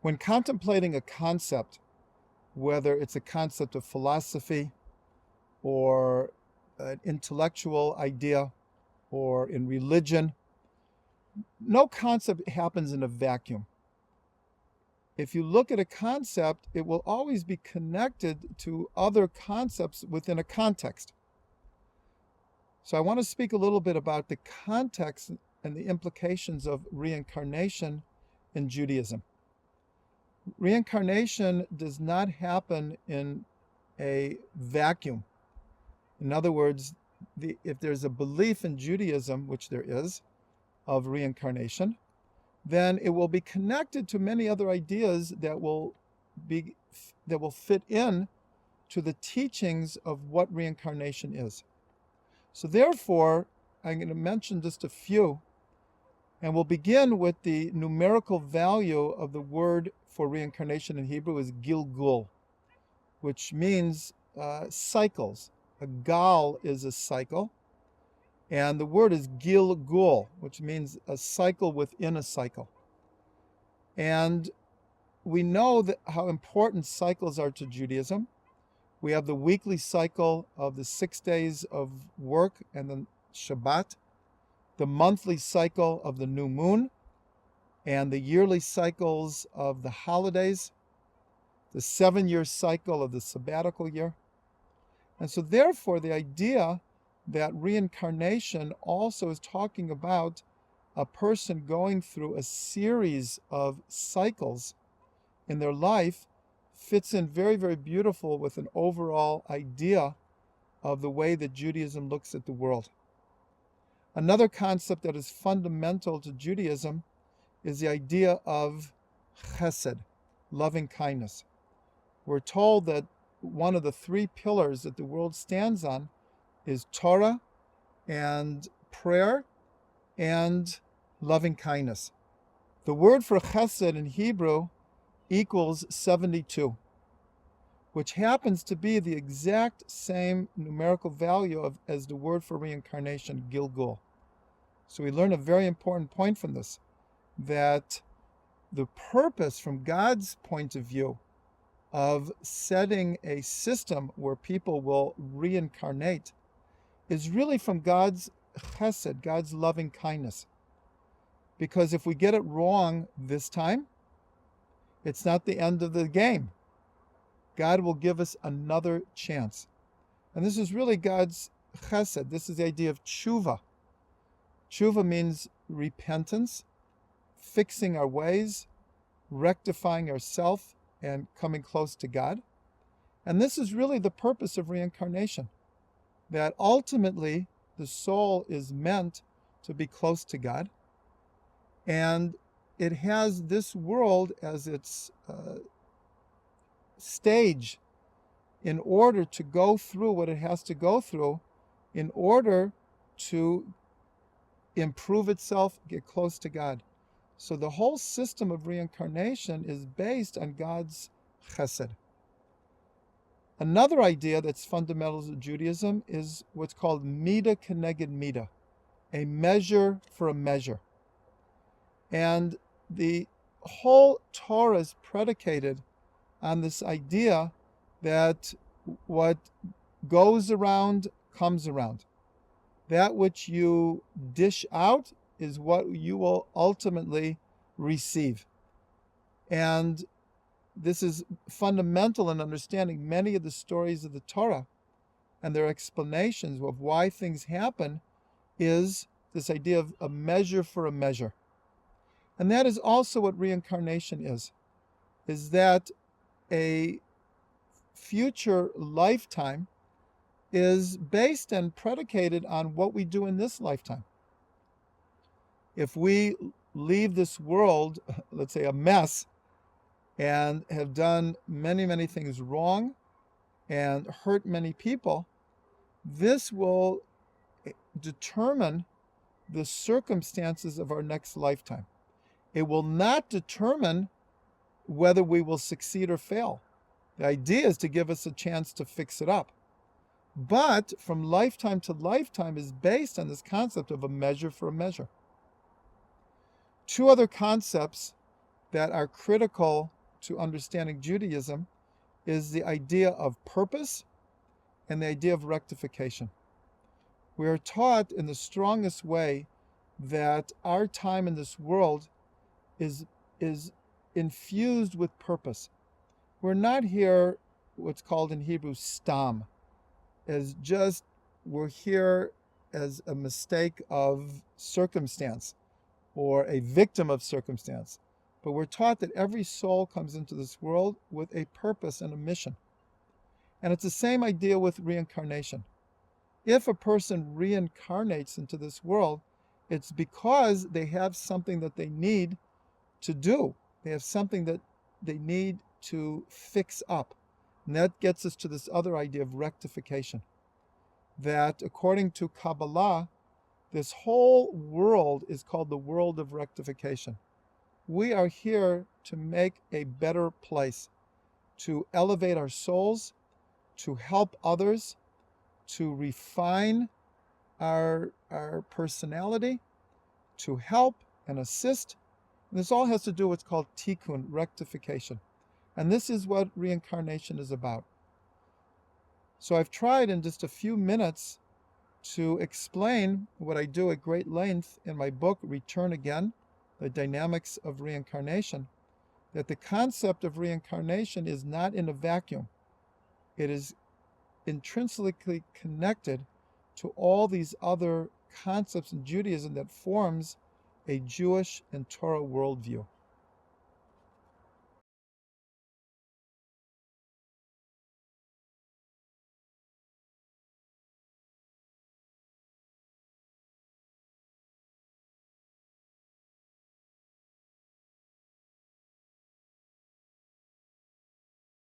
When contemplating a concept, whether it's a concept of philosophy or an intellectual idea or in religion, no concept happens in a vacuum. If you look at a concept, it will always be connected to other concepts within a context. So I want to speak a little bit about the context and the implications of reincarnation in Judaism. Reincarnation does not happen in a vacuum. In other words, if there's a belief in Judaism, which there is, of reincarnation, then it will be connected to many other ideas that will fit in to the teachings of what reincarnation is. So therefore, I'm going to mention just a few, and we'll begin with the numerical value of the word for reincarnation in Hebrew is Gilgul, which means cycles. A gal is a cycle, and the word is Gilgul, which means a cycle within a cycle. And we know that how important cycles are to Judaism. We have the weekly cycle of the 6 days of work and then Shabbat, the monthly cycle of the new moon, and the yearly cycles of the holidays, the 7-year cycle of the sabbatical year. And so therefore, the idea that reincarnation also is talking about a person going through a series of cycles in their life fits in very, very beautiful with an overall idea of the way that Judaism looks at the world. Another concept that is fundamental to Judaism is the idea of chesed, loving kindness. We're told that one of the 3 pillars that the world stands on is Torah and prayer and loving kindness. The word for chesed in Hebrew equals 72, which happens to be the exact same numerical value as the word for reincarnation, Gilgul. So we learn a very important point from this, that the purpose from God's point of view of setting a system where people will reincarnate is really from God's chesed, God's loving kindness. Because if we get it wrong this time, it's not the end of the game. God will give us another chance. And this is really God's chesed. This is the idea of tshuva. Tshuva means repentance, fixing our ways, rectifying ourselves, and coming close to God. And this is really the purpose of reincarnation, that ultimately the soul is meant to be close to God, and it has this world as its stage in order to go through what it has to go through in order to improve itself, get close to God. So the whole system of reincarnation is based on God's chesed. Another idea that's fundamental to Judaism is what's called midah keneged midah, a measure for a measure. And the whole Torah is predicated on this idea that what goes around comes around. That which you dish out is what you will ultimately receive. And this is fundamental in understanding many of the stories of the Torah and their explanations of why things happen is this idea of a measure for a measure. And that is also what reincarnation is that a future lifetime is based and predicated on what we do in this lifetime. If we leave this world, let's say, a mess, and have done many, many things wrong and hurt many people, this will determine the circumstances of our next lifetime. It will not determine whether we will succeed or fail. The idea is to give us a chance to fix it up. But from lifetime to lifetime is based on this concept of a measure for a measure. Two other concepts that are critical to understanding Judaism is the idea of purpose and the idea of rectification. We are taught in the strongest way that our time in this world is infused with purpose. We're not here, what's called in Hebrew, stam, as just we're here as a mistake of circumstance or a victim of circumstance. But we're taught that every soul comes into this world with a purpose and a mission. And it's the same idea with reincarnation. If a person reincarnates into this world, it's because they have something that they need to do. They have something that they need to fix up. And that gets us to this other idea of rectification. That according to Kabbalah, this whole world is called the world of rectification. We are here to make a better place, to elevate our souls, to help others, to refine our personality, to help and assist. And this all has to do with what's called tikkun, rectification. And this is what reincarnation is about. So I've tried in just a few minutes to explain what I do at great length in my book, Return Again, The Dynamics of Reincarnation, that the concept of reincarnation is not in a vacuum. It is intrinsically connected to all these other concepts in Judaism that forms a Jewish and Torah worldview.